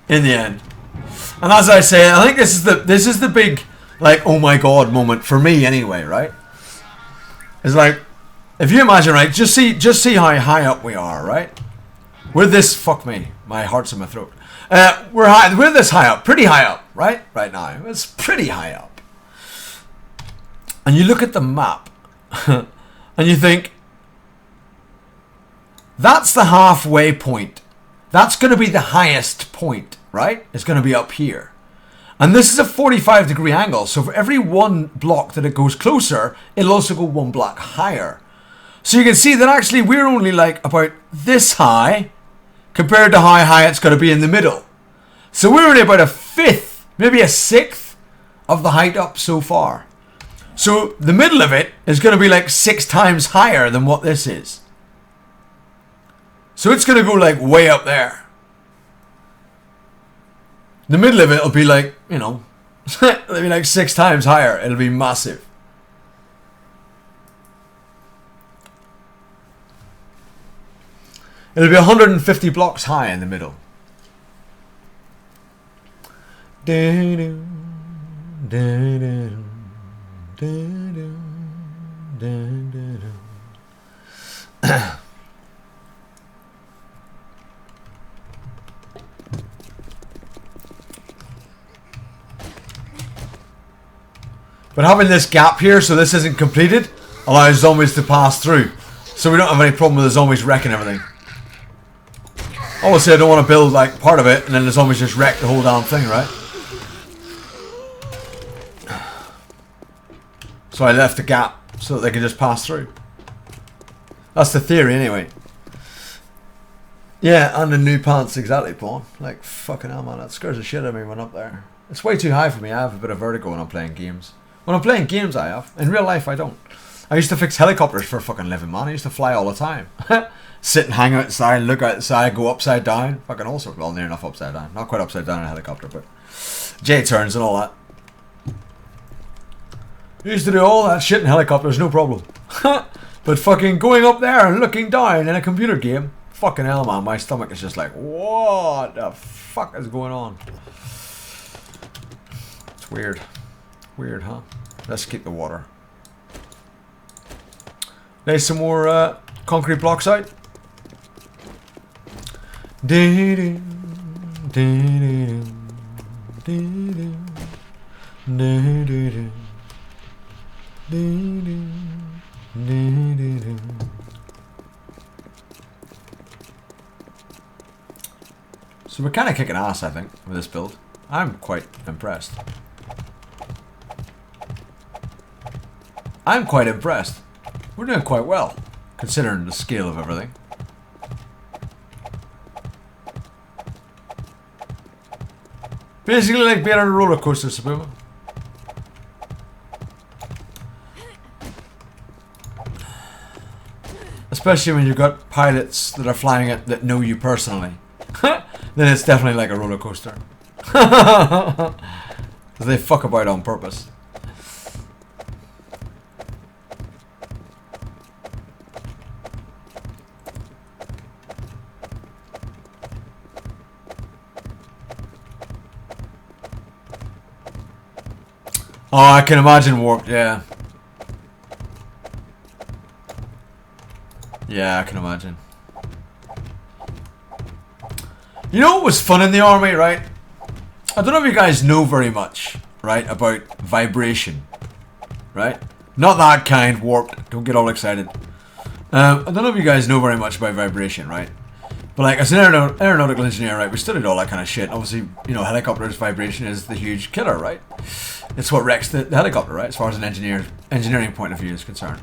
in the end. And as I say, I think this is the big, like, oh my god moment for me anyway, right? It's like, if you imagine, right, just see how high up we are, right? We're this, fuck me, my heart's in my throat. We're this high up, pretty high up, right? Right now, it's pretty high up. And you look at the map, and you think, that's the halfway point. That's going to be the highest point, right? It's going to be up here. And this is a 45-degree angle, so for every one block that it goes closer, it'll also go one block higher. So you can see that actually we're only like about this high compared to how high it's going to be in the middle. So we're only about a fifth, maybe a sixth of the height up so far. So the middle of it is going to be like 6 times higher than what this is. So it's going to go like way up there. The middle of it will be like, you know, it'll be like 6 times higher. It'll be massive. It'll be 150 blocks high in the middle. But having this gap here, so this isn't completed, allows zombies to pass through. So we don't have any problem with the zombies wrecking everything. Obviously I don't want to build like part of it and then the zombies just wreck the whole damn thing, right? So I left a gap so that they can just pass through. That's the theory anyway. Yeah, and the new pants, exactly, Paul. Like, fucking hell, man, that scares the shit out of me when I'm up there. It's way too high for me. I have a bit of vertigo when I'm playing games. When I'm playing games, I have. In real life, I don't. I used to fix helicopters for a fucking living, man. I used to fly all the time. Sit and hang outside, look outside, go upside down. Fucking all sorts. Well, near enough upside down. Not quite upside down in a helicopter, but J-turns and all that. I used to do all that shit in helicopters, no problem. But fucking going up there and looking down in a computer game, fucking hell, man, my stomach is just like, what the fuck is going on? It's weird. Weird, huh? Let's keep the water. Lay some more concrete blocks out. So we're kind of kicking ass, I think, with this build. I'm quite impressed. I'm quite impressed. We're doing quite well, considering the scale of everything. Basically like being on a roller coaster, Sabuma. Especially when you've got pilots that are flying it that know you personally. Then it's definitely like a roller coaster. Because they fuck about on purpose. Oh, I can imagine warped, yeah. Yeah, I can imagine. You know what was fun in the army, right? I don't know if you guys know very much, right, about vibration, right? Not that kind, warped. Don't get all excited. I don't know if you guys know very much about vibration, right? But like, as an aeronautical engineer, right, we studied all that kind of shit. Obviously, you know, helicopters, vibration is the huge killer, right? It's what wrecks the helicopter, right? As far as an engineering point of view is concerned.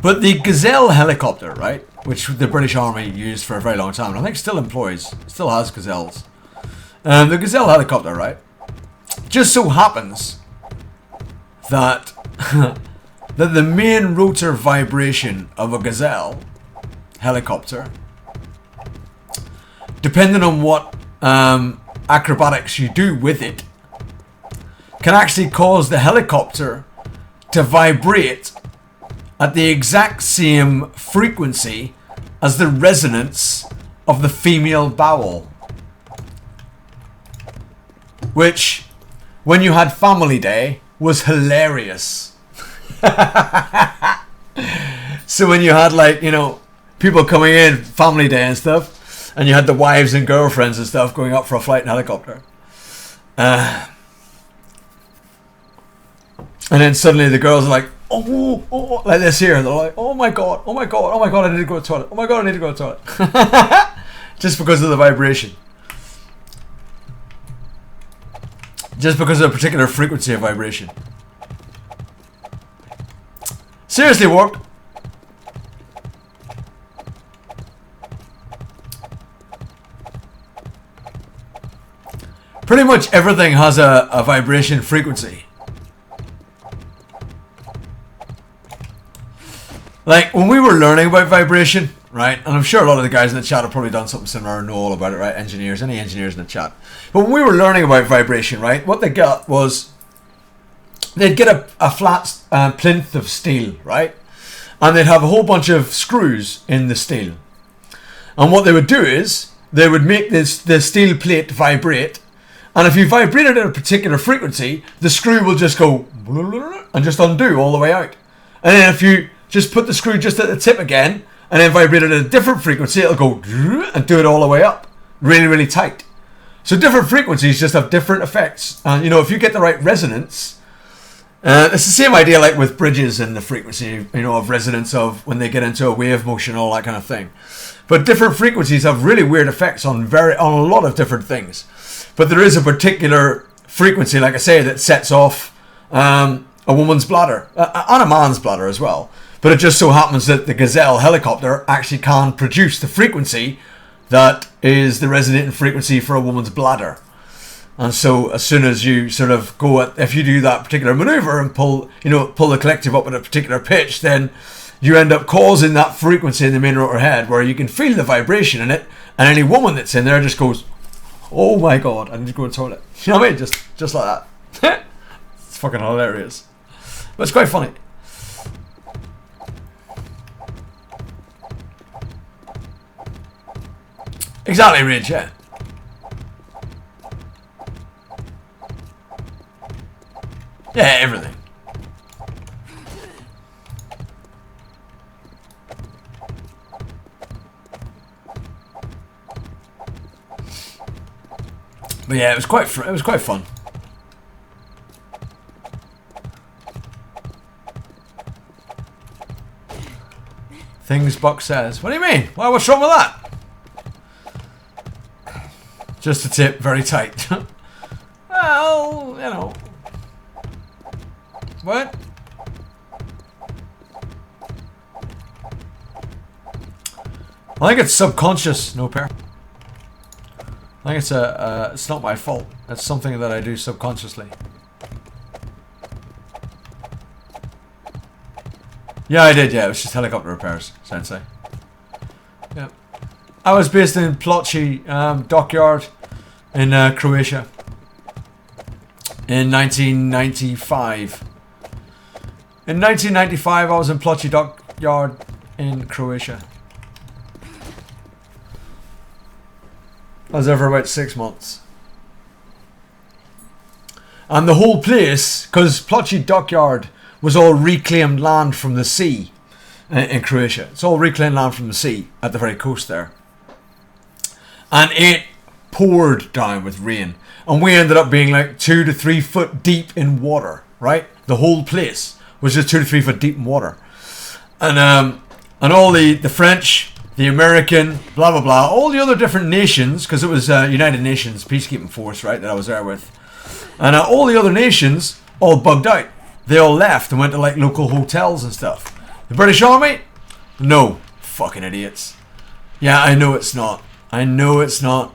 But the Gazelle helicopter, right, which the British Army used for a very long time, and I think still has Gazelles. The Gazelle helicopter, right, just so happens that that the main rotor vibration of a Gazelle helicopter, depending on what acrobatics you do with it, can actually cause the helicopter to vibrate at the exact same frequency as the resonance of the female bowel. which, when you had family day, was hilarious. So when you had, like, you know, people coming in, family day and stuff, and you had the wives and girlfriends and stuff going up for a flight in helicopter. And then suddenly the girls are like, oh, like this here. They're like, oh my god, I need to go to the toilet. Oh my god, I need to go to the toilet. Just because of the vibration. Just because of a particular frequency of vibration. Seriously, Warped. Pretty much everything has a vibration frequency. Like, when we were learning about vibration, right, and I'm sure a lot of the guys in the chat have probably done something similar and know all about it, right, engineers, any engineers in the chat. But when we were learning about vibration, right, what they got was, they'd get a flat plinth of steel, right, and they'd have a whole bunch of screws in the steel. And what they would do is, they would make the steel plate vibrate, and if you vibrate it at a particular frequency, the screw will just go and just undo all the way out. And then if you just put the screw just at the tip again, and then vibrate it at a different frequency, it'll go and do it all the way up. Really, really tight. So different frequencies just have different effects. And, you know, if you get the right resonance, it's the same idea like with bridges and the frequency, you know, of resonance of when they get into a wave motion, all that kind of thing. But different frequencies have really weird effects on a lot of different things. But there is a particular frequency, like I say, that sets off a woman's bladder, and a man's bladder as well. But it just so happens that the Gazelle helicopter actually can produce the frequency that is the resonating frequency for a woman's bladder. And so as soon as you sort of if you do that particular maneuver and pull the collective up at a particular pitch, then you end up causing that frequency in the main rotor head where you can feel the vibration in it, and any woman that's in there just goes, oh my god, I need to go to the toilet. You know what I mean? Just like that. It's fucking hilarious. But it's quite funny. Exactly, Ridge, yeah. Yeah, everything. But yeah, it was quite fun. Things Buck says. What do you mean? What's wrong with that? Just a tip, very tight. Well, you know. What? I think it's subconscious, no pair. I think it's not my fault. It's something that I do subconsciously. Yeah, I did, yeah. It was just helicopter repairs, Sensei. Yeah. I was based in Plochi dockyard in Croatia in 1995. In 1995, I was in Plochi dockyard in Croatia. I was there for about 6 months. And the whole place, because Plochi dockyard was all reclaimed land from the sea in Croatia. It's all reclaimed land from the sea at the very coast there. And it poured down with rain. And we ended up being like 2 to 3 foot deep in water, right? The whole place was just 2 to 3 foot deep in water. And all the French, the American, blah, blah, blah, all the other different nations, because it was United Nations peacekeeping force, right, that I was there with. And all the other nations all bugged out. They all left and went to like local hotels and stuff. The British Army? No. Fucking idiots. Yeah, I know it's not. I know it's not.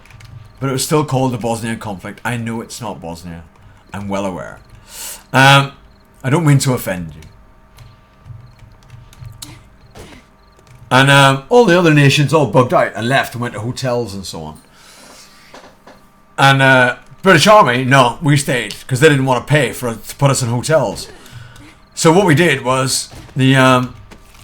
But it was still called the Bosnian conflict. I know it's not Bosnia. I'm well aware. I don't mean to offend you. And all the other nations all bugged out and left and went to hotels and so on. And British Army, no, we stayed because they didn't want to pay to put us in hotels. So what we did was the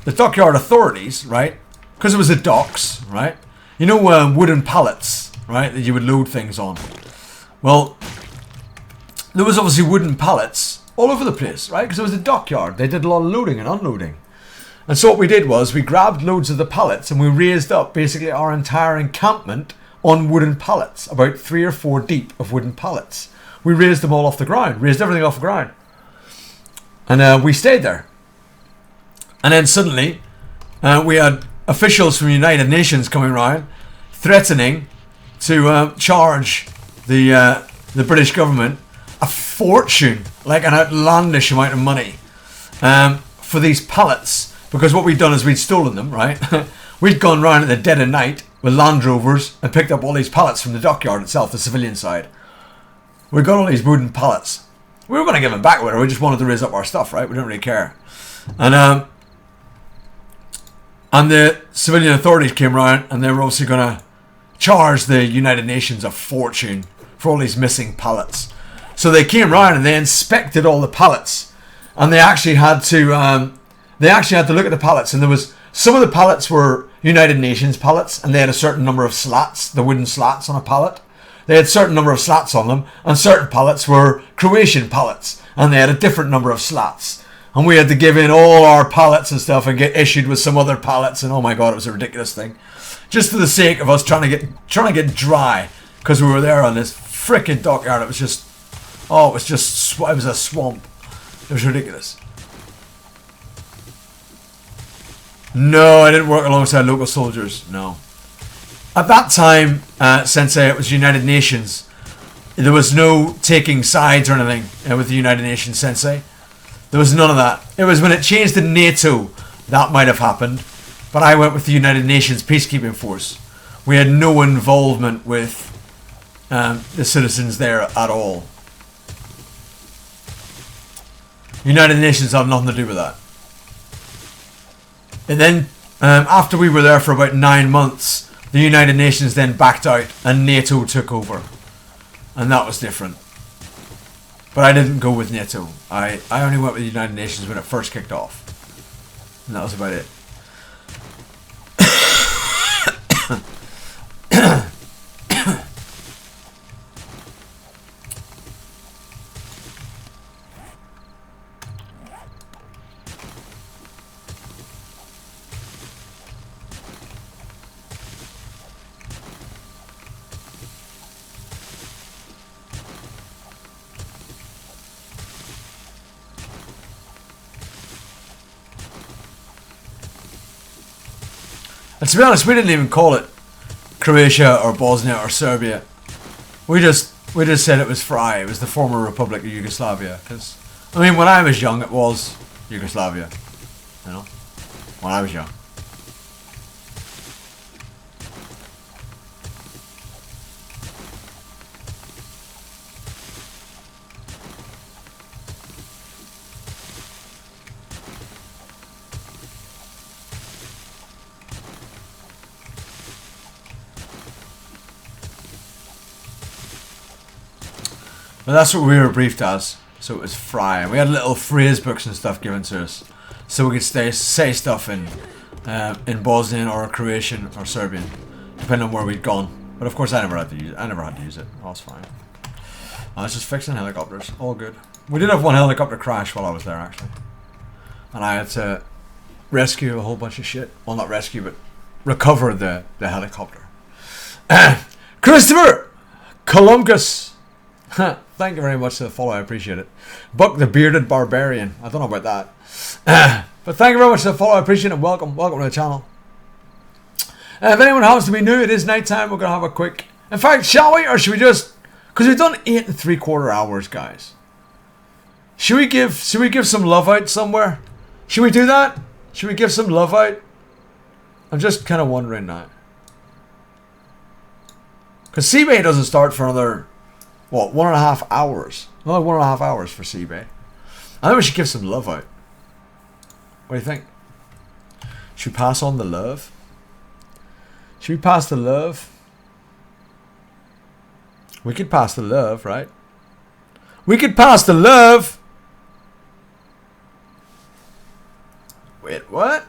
dockyard authorities, right? Because it was the docks, right? You know, wooden pallets, right, that you would load things on. Well, there was obviously wooden pallets all over the place, right? Because it was a dockyard. They did a lot of loading and unloading. And so what we did was we grabbed loads of the pallets and we raised up basically our entire encampment on wooden pallets, about 3 or 4 deep of wooden pallets. We raised them all off the ground, raised everything off the ground. And we stayed there. And then suddenly we had officials from the United Nations coming around threatening to charge the British government a fortune, like an outlandish amount of money, for these pallets, because what we'd done is we'd stolen them, right? We'd gone round at the dead of night with Land Rovers and picked up all these pallets from the dockyard itself, the civilian side. We got all these wooden pallets. We were going to give them back with her. We just wanted to raise up our stuff, right? We didn't really care. And the civilian authorities came around and they were obviously going to charge the United Nations a fortune for all these missing pallets. So they came round and they inspected all the pallets, and they actually had to look at the pallets. And there was some of the pallets were United Nations pallets, and they had a certain number of slats, the wooden slats on a pallet. They had a certain number of slats on them, and certain pallets were Croatian pallets, and they had a different number of slats. And we had to give in all our pallets and stuff and get issued with some other pallets, and oh my god, it was a ridiculous thing. Just for the sake of us trying to get dry, because we were there on this frickin' dockyard. It was a swamp. It was ridiculous. No, I didn't work alongside local soldiers. No. At that time, Sensei, it was United Nations. There was no taking sides or anything with the United Nations, Sensei. There was none of that. It was when it changed to NATO that might have happened. But I went with the United Nations peacekeeping force. We had no involvement with the citizens there at all. United Nations had nothing to do with that. And then, after we were there for about 9 months, the United Nations then backed out and NATO took over. And that was different. But I didn't go with NATO. I only went with the United Nations when it first kicked off. And that was about it. And to be honest, we didn't even call it Croatia or Bosnia or Serbia. We just said it was FRY. It was the former Republic of Yugoslavia. Because, I mean, when I was young, it was Yugoslavia. You know? When I was young. But that's what we were briefed as. So it was FRY. And we had little phrase books and stuff given to us. So we could say stuff in Bosnian or Croatian or Serbian. Depending on where we'd gone. But of course I never had to use it. Oh, it's fine. I was just fixing helicopters. All good. We did have one helicopter crash while I was there, actually. And I had to rescue a whole bunch of shit. Well, not rescue, but recover the helicopter. Christopher Columbus. Thank you very much for the follow, I appreciate it. Buck the Bearded Barbarian. I don't know about that. But thank you very much for the follow, I appreciate it. Welcome to the channel. If anyone happens to be new, it is night time. We're going to have a quick... In fact, shall we? Or should we just... Because we've done 8 3/4 hours, guys. Should we give some love out somewhere? Should we do that? Should we give some love out? I'm just kind of wondering now. Because Seabay doesn't start for another... What, 1.5 hours? Another 1.5 hours for Seabay. I think we should give some love out. What do you think? Should we pass on the love? Should we pass the love? We could pass the love, right? We could pass the love! Wait, what?